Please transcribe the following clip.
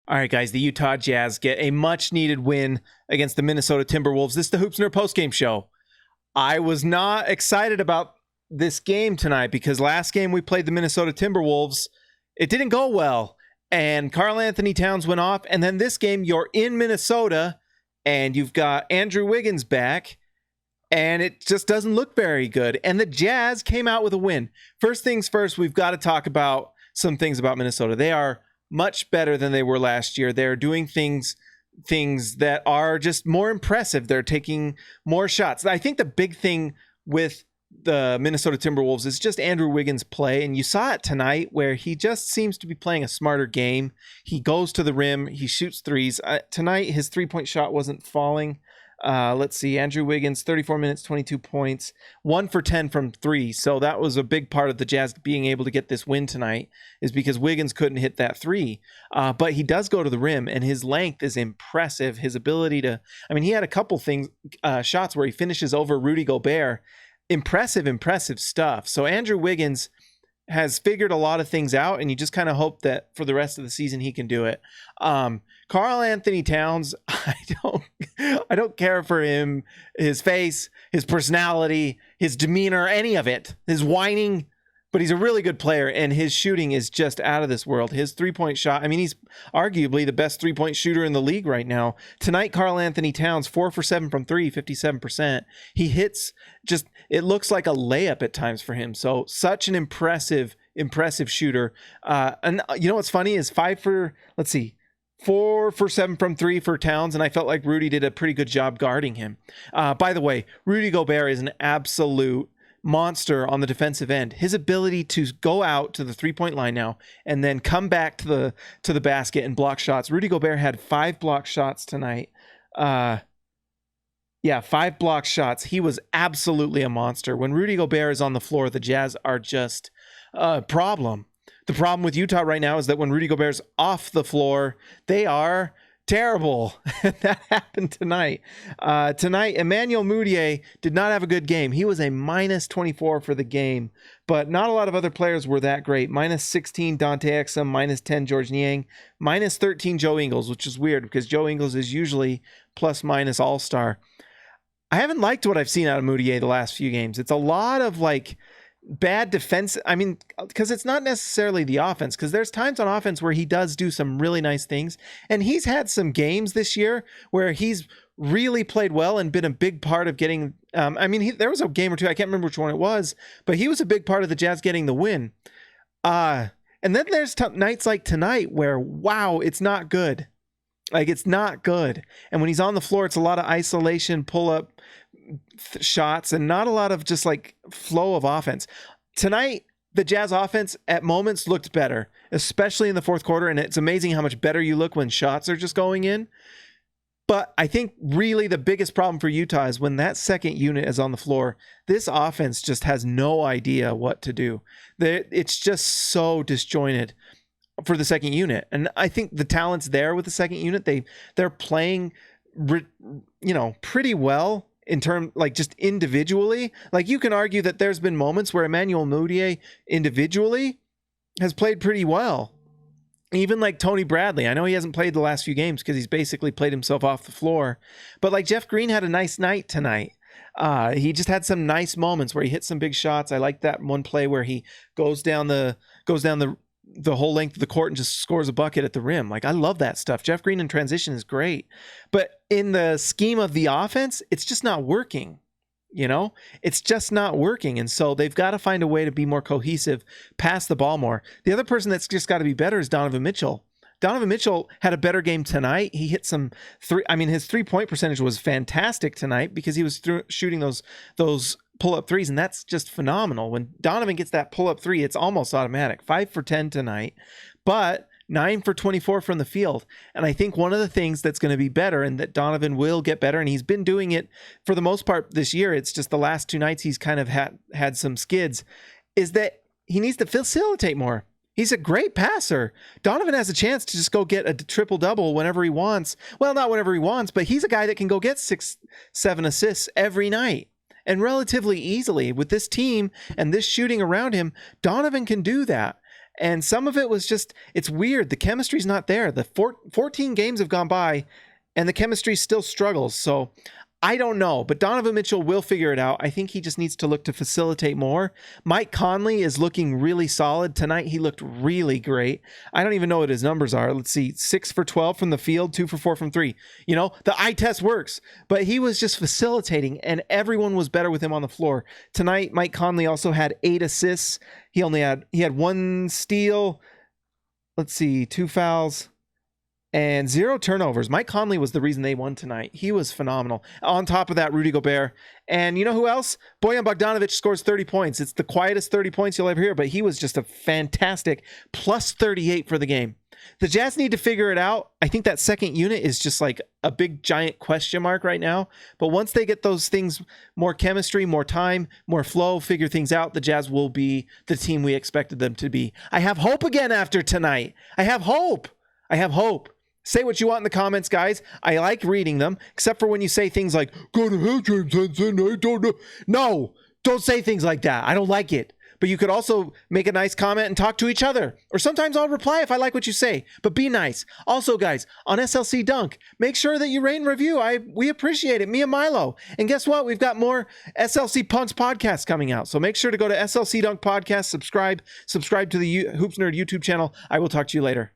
All right, guys, the Utah Jazz get a much-needed win against the Minnesota Timberwolves. This is the Hoops Nerd postgame show. I was not excited about this game tonight because last game we played the Minnesota Timberwolves, it didn't go well. And Karl-Anthony Towns went off. And then this game, you're in Minnesota, and you've got Andrew Wiggins back, and it just doesn't look very good. And the Jazz came out with a win. First things first, we've got to talk about some things about Minnesota. They are much better than they were last year. They're doing things that are just more impressive. They're taking more shots. I think the big thing with the Minnesota Timberwolves is just Andrew Wiggins' play, and you saw it tonight where he just seems to be playing a smarter game. He goes to the rim, he shoots threes. Tonight, his three-point shot wasn't falling. Let's see, Andrew Wiggins, 34 minutes, 22 points, 1 for 10 from three. So that was a big part of the Jazz being able to get this win tonight, is because Wiggins couldn't hit that three. But he does go to the rim, and his length is impressive. His ability to, he had a couple shots where he finishes over Rudy Gobert. Impressive stuff. So Andrew Wiggins has figured a lot of things out, and you just kind of hope that for the rest of the season he can do it. Karl-Anthony Towns, I don't care for him, his face, his personality, his demeanor, any of it, his whining, but he's a really good player, and his shooting is just out of this world. His three-point shot, he's arguably the best three-point shooter in the league right now. Tonight, Karl-Anthony Towns, 4 for 7 from three, 57%. He hits it looks like a layup at times for him. So such an impressive shooter. And you know what's funny is 4 for 7 from three for Towns, and I felt like Rudy did a pretty good job guarding him. By the way, Rudy Gobert is an absolute monster on the defensive end. His ability to go out to the three-point line now and then come back to the basket and block shots. Rudy Gobert had 5 block shots tonight. 5 block shots. He was absolutely a monster. When Rudy Gobert is on the floor, the Jazz are just a problem. The problem with Utah right now is that when Rudy Gobert's off the floor, they are terrible. That happened tonight. Emmanuel Mudiay did not have a good game. He was a minus 24 for the game, but not a lot of other players were that great. Minus 16 Dante Exum, minus 10 George Niang, minus 13 Joe Ingles, which is weird because Joe Ingles is usually plus minus all-star. I haven't liked what I've seen out of Mudiay the last few games. It's a lot of bad defense. Because it's not necessarily the offense, because there's times on offense where he does do some really nice things. And he's had some games this year where he's really played well and been a big part of getting, there was a game or two, I can't remember which one it was, but he was a big part of the Jazz getting the win. And then there's nights like tonight where, wow, it's not good. It's not good. And when he's on the floor, it's a lot of isolation, pull-up shots, and not a lot of just flow of offense. Tonight, the Jazz offense at moments looked better, especially in the fourth quarter, and it's amazing how much better you look when shots are just going in. But I think really the biggest problem for Utah is when that second unit is on the floor, this offense just has no idea what to do. It's just so disjointed for the second unit. And I think the talent's there with the second unit. They're playing, pretty well in terms, just individually. You can argue that there's been moments where Emmanuel Mudiay individually has played pretty well. Even Tony Bradley. I know he hasn't played the last few games because he's basically played himself off the floor. But Jeff Green had a nice night tonight. He just had some nice moments where he hit some big shots. I like that one play where he goes down the whole length of the court and just scores a bucket at the rim. I love that stuff. Jeff Green in transition is great. But in the scheme of the offense, it's just not working. It's just not working. And so they've got to find a way to be more cohesive, pass the ball more. The other person that's just got to be better is Donovan Mitchell. Donovan Mitchell had a better game tonight. He hit some his 3-point percentage was fantastic tonight because he was shooting those pull-up threes, and that's just phenomenal. When Donovan gets that pull-up three, it's almost automatic. 5 for 10 tonight, but 9 for 24 from the field. And I think one of the things that's going to be better, and that Donovan will get better, and he's been doing it for the most part this year, it's just the last 2 nights he's kind of had some skids, is that he needs to facilitate more. He's a great passer. Donovan has a chance to just go get a triple-double whenever he wants. Well, not whenever he wants, but he's a guy that can go get 6-7 assists every night. And relatively easily with this team and this shooting around him, Donovan can do that. And some of it was just, it's weird. The chemistry's not there. The 14 games have gone by and the chemistry still struggles. So I don't know, but Donovan Mitchell will figure it out. I think he just needs to look to facilitate more. Mike Conley is looking really solid. Tonight, he looked really great. I don't even know what his numbers are. Let's see, 6 for 12 from the field, 2 for 4 from 3. You know, the eye test works, but he was just facilitating, and everyone was better with him on the floor. Tonight, Mike Conley also had 8 assists. He had 1 steal. Let's see, 2 fouls. And 0 turnovers. Mike Conley was the reason they won tonight. He was phenomenal. On top of that, Rudy Gobert. And you know who else? Bojan Bogdanovic scores 30 points. It's the quietest 30 points you'll ever hear, but he was just a fantastic plus 38 for the game. The Jazz need to figure it out. I think that second unit is just like a big giant question mark right now. But once they get those things, more chemistry, more time, more flow, figure things out, the Jazz will be the team we expected them to be. I have hope again after tonight. I have hope. Say what you want in the comments, guys. I like reading them, except for when you say things like, go to hell, James Henson, I don't know. No, don't say things like that. I don't like it. But you could also make a nice comment and talk to each other. Or sometimes I'll reply if I like what you say. But be nice. Also, guys, on SLC Dunk, make sure that you rate and review. We appreciate it. Me and Milo. And guess what? We've got more SLC Punts podcasts coming out. So make sure to go to SLC Dunk Podcast, subscribe to the Hoops Nerd YouTube channel. I will talk to you later.